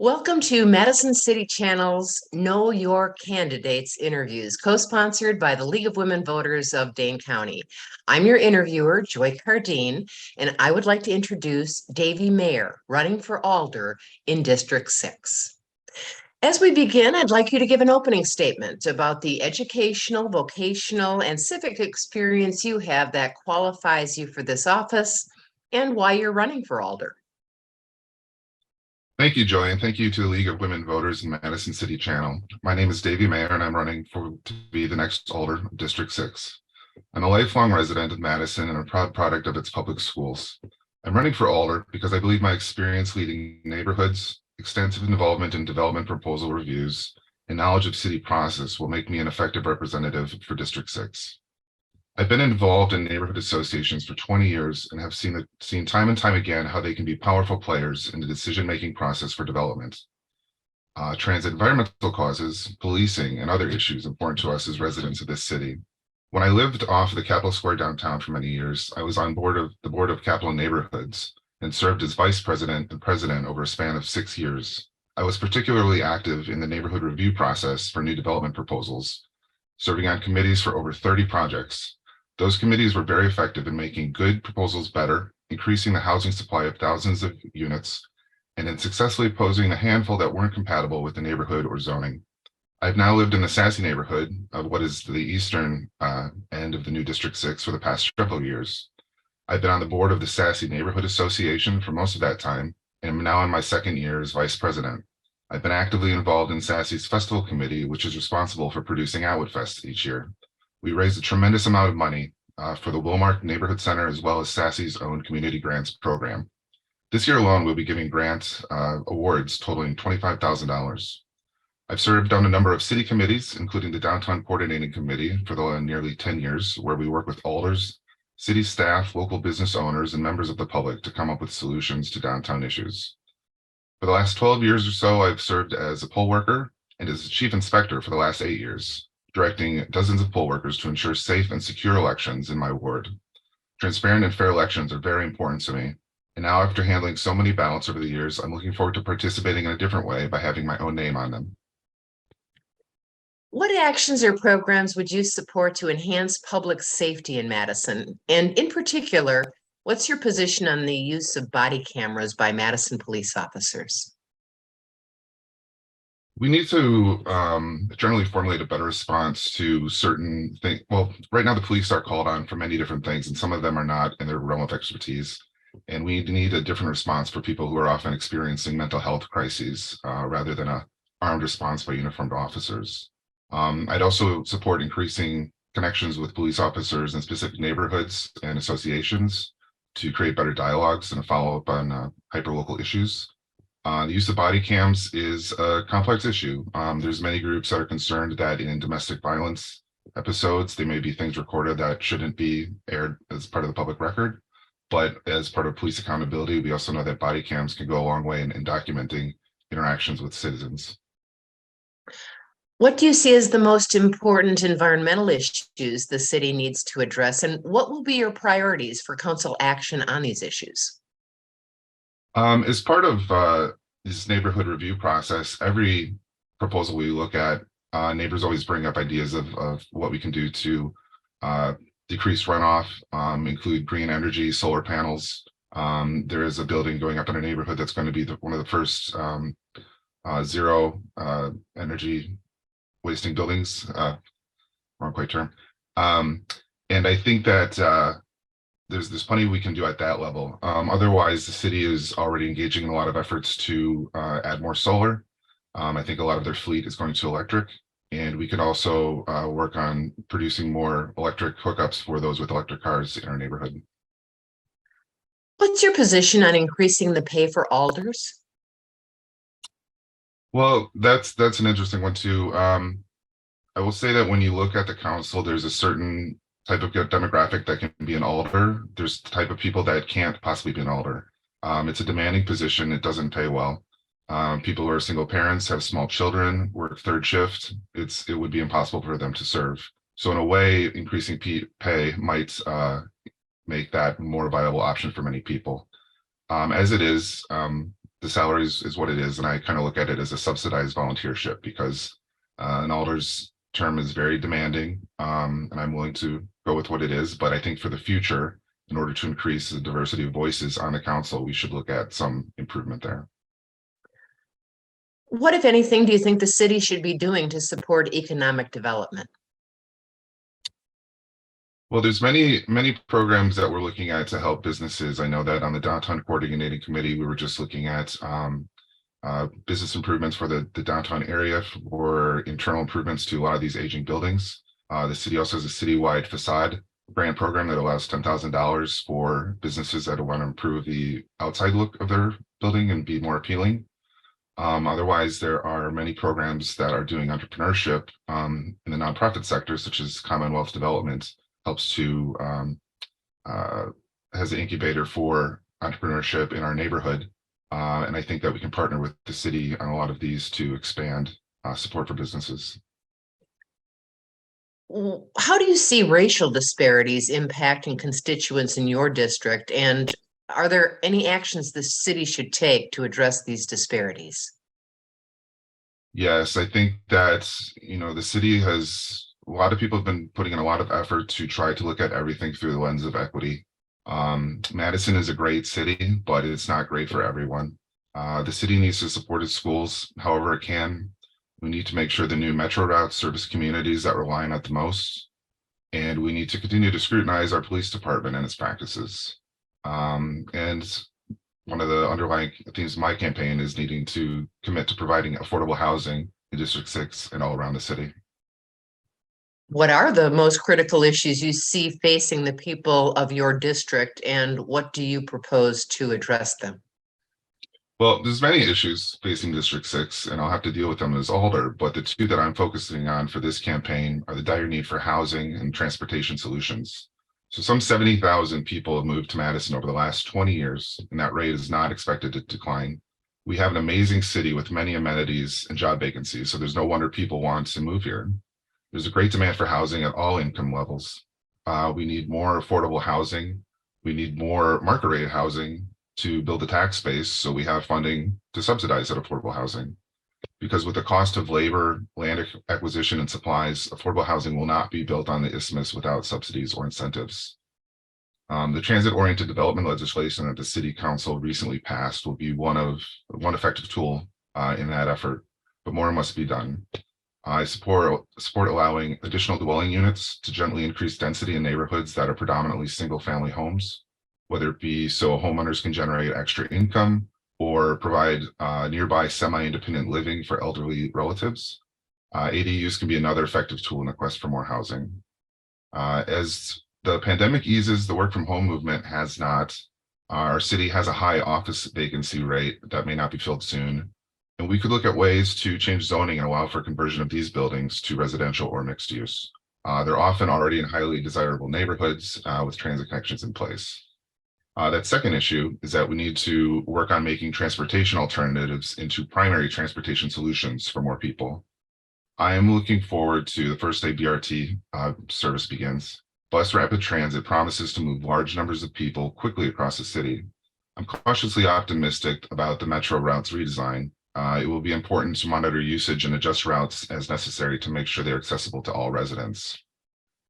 Welcome to Madison City Channel's Know Your Candidates interviews, co-sponsored by the League of Women Voters of Dane County. I'm your interviewer, Joy Cardine, and I would like to introduce Davy Mayer, running for Alder in District 6. As we begin, I'd like you to give an opening statement about the educational, vocational, and civic experience you have that qualifies you for this office and why you're running for Alder. Thank you, Joy, and thank you to the League of Women Voters in Madison City Channel. My name is Davy Mayer, and I'm running to be the next Alder of District 6. I'm a lifelong resident of Madison and a proud product of its public schools. I'm running for Alder because I believe my experience leading neighborhoods, extensive involvement in development proposal reviews, and knowledge of city process will make me an effective representative for District 6. I've been involved in neighborhood associations for 20 years and have seen time and time again how they can be powerful players in the decision-making process for development. Transit environmental causes, policing, and other issues important to us as residents of this city. When I lived off the Capitol Square downtown for many years, I was on the board of Capitol Neighborhoods and served as vice president and president over a span of 6 years. I was particularly active in the neighborhood review process for new development proposals, serving on committees for over 30 projects. Those committees were very effective in making good proposals better, increasing the housing supply of thousands of units, and in successfully opposing a handful that weren't compatible with the neighborhood or zoning. I've now lived in the Sassy neighborhood of what is the eastern end of the new District 6 for the past several years. I've been on the board of the Sassy Neighborhood Association for most of that time, and am now in my second year as vice president. I've been actively involved in Sassy's festival committee, which is responsible for producing Atwood Fest each year. We raised a tremendous amount of money for the Wilmark Neighborhood Center, as well as Sassy's own community grants program. This year alone, we'll be giving grant awards totaling $25,000. I've served on a number of city committees, including the Downtown Coordinating Committee for nearly 10 years, where we work with alders, city staff, local business owners, and members of the public to come up with solutions to downtown issues. For the last 12 years or so, I've served as a poll worker and as a chief inspector for the last 8 years, directing dozens of poll workers to ensure safe and secure elections in my ward. Transparent and fair elections are very important to me. And now, after handling so many ballots over the years, I'm looking forward to participating in a different way by having my own name on them. What actions or programs would you support to enhance public safety in Madison? And in particular, what's your position on the use of body cameras by Madison police officers? We need to generally formulate a better response to certain things. Well, right now the police are called on for many different things, and some of them are not in their realm of expertise. And we need a different response for people who are often experiencing mental health crises rather than an armed response by uniformed officers. I'd also support increasing connections with police officers in specific neighborhoods and associations to create better dialogues and a follow-up on hyperlocal issues. The use of body cams is a complex issue. There's many groups that are concerned that in domestic violence episodes, there may be things recorded that shouldn't be aired as part of the public record. But as part of police accountability, we also know that body cams can go a long way in documenting interactions with citizens. What do you see as the most important environmental issues the city needs to address, and what will be your priorities for council action on these issues? As part of this neighborhood review process, every proposal we look at, neighbors always bring up ideas of what we can do to decrease runoff, include green energy, solar panels. There is a building going up in a neighborhood that's going to be one of the first zero energy wasting buildings, wrong quite term. And I think that there's plenty we can do at that level. Otherwise, the city is already engaging in a lot of efforts to add more solar. I think a lot of their fleet is going to electric, and we could also work on producing more electric hookups for those with electric cars in our neighborhood. What's your position on increasing the pay for alders? Well, that's an interesting one too. I will say that when you look at the council, there's a certain type of demographic that can be an alder. There's the type of people that can't possibly be an alder. It's a demanding position. It doesn't pay well. People who are single parents, have small children, work third shift. It would be impossible for them to serve. So in a way, increasing pay might make that a more viable option for many people. As it is, the salary is what it is, and I kind of look at it as a subsidized volunteership because an alder's term is very demanding, and I'm willing to go with what it is. But I think for the future, in order to increase the diversity of voices on the council, we should look at some improvement there. What, if anything, do you think the city should be doing to support economic development? Well, there's many programs that we're looking at to help businesses. I know that on the downtown coordinating committee, we were just looking at business improvements for the downtown area for internal improvements to a lot of these aging buildings. The city also has a citywide facade grant program that allows $10,000 for businesses that want to improve the outside look of their building and be more appealing. Otherwise, there are many programs that are doing entrepreneurship in the nonprofit sector, such as Commonwealth Development helps to has an incubator for entrepreneurship in our neighborhood. And I think that we can partner with the city on a lot of these to expand support for businesses. How do you see racial disparities impacting constituents in your district? And are there any actions the city should take to address these disparities? Yes, I think that, the city has, a lot of people have been putting in a lot of effort to try to look at everything through the lens of equity. Madison is a great city, but it's not great for everyone. The city needs to support its schools however it can. We need to make sure the new metro routes service communities that rely on it the most. And we need to continue to scrutinize our police department and its practices. And one of the underlying themes of my campaign is needing to commit to providing affordable housing in District 6 and all around the city. What are the most critical issues you see facing the people of your district, and what do you propose to address them? Well, there's many issues facing District 6, and I'll have to deal with them as Alder, but the two that I'm focusing on for this campaign are the dire need for housing and transportation solutions. So some 70,000 people have moved to Madison over the last 20 years, and that rate is not expected to decline. We have an amazing city with many amenities and job vacancies, so there's no wonder people want to move here. There's a great demand for housing at all income levels. We need more affordable housing. We need more market rate housing to build the tax base so we have funding to subsidize that affordable housing. Because with the cost of labor, land acquisition, and supplies, affordable housing will not be built on the isthmus without subsidies or incentives. The transit-oriented development legislation that the City Council recently passed will be one effective tool in that effort, but more must be done. I support allowing additional dwelling units to gently increase density in neighborhoods that are predominantly single-family homes, whether it be so homeowners can generate extra income or provide nearby semi-independent living for elderly relatives. ADUs can be another effective tool in the quest for more housing. As the pandemic eases, the work from home movement has not. Our city has a high office vacancy rate that may not be filled soon. And we could look at ways to change zoning and allow for conversion of these buildings to residential or mixed use. They're often already in highly desirable neighborhoods with transit connections in place. That second issue is that we need to work on making transportation alternatives into primary transportation solutions for more people. I am looking forward to the first day BRT service begins. Bus rapid transit promises to move large numbers of people quickly across the city. I'm cautiously optimistic about the metro routes redesign. It will be important to monitor usage and adjust routes as necessary to make sure they're accessible to all residents.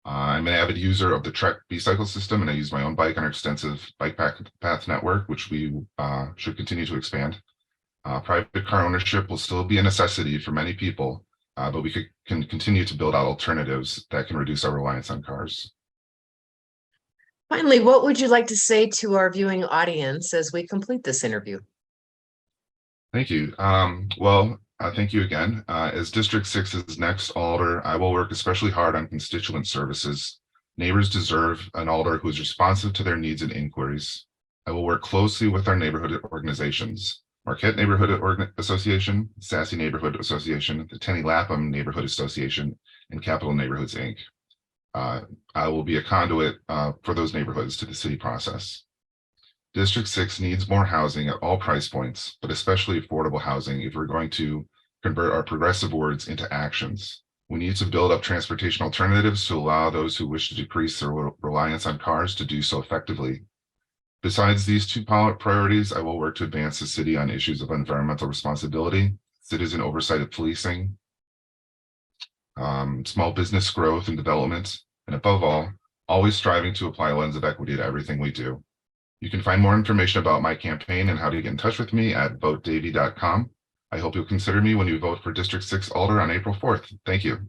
I'm an avid user of the Trek B-cycle system, and I use my own bike on our extensive bike path network, which we should continue to expand. Private car ownership will still be a necessity for many people, but we can continue to build out alternatives that can reduce our reliance on cars. Finally, what would you like to say to our viewing audience as we complete this interview? Thank you. Thank you again. As District 6's next Alder, I will work especially hard on constituent services. Neighbors deserve an Alder who is responsive to their needs and inquiries. I will work closely with our neighborhood organizations, Marquette Neighborhood Association, Sassy Neighborhood Association, the Tenny Lapham Neighborhood Association, and Capital Neighborhoods, Inc. I will be a conduit for those neighborhoods to the city process. District 6 needs more housing at all price points, but especially affordable housing if we're going to convert our progressive words into actions. We need to build up transportation alternatives to allow those who wish to decrease their reliance on cars to do so effectively. Besides these two priorities, I will work to advance the city on issues of environmental responsibility, citizen oversight of policing, small business growth and development, and above all, always striving to apply a lens of equity to everything we do. You can find more information about my campaign and how to get in touch with me at votedavy.com. I hope you'll consider me when you vote for District 6 Alder on April 4th. Thank you.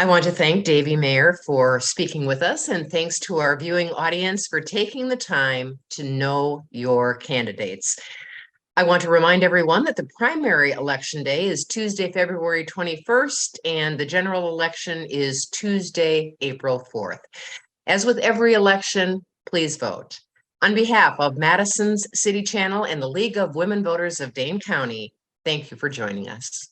I want to thank Davy Mayer for speaking with us, and thanks to our viewing audience for taking the time to know your candidates. I want to remind everyone that the primary election day is Tuesday, February 21st, and the general election is Tuesday, April 4th. As with every election, please vote. On behalf of Madison's City Channel and the League of Women Voters of Dane County, thank you for joining us.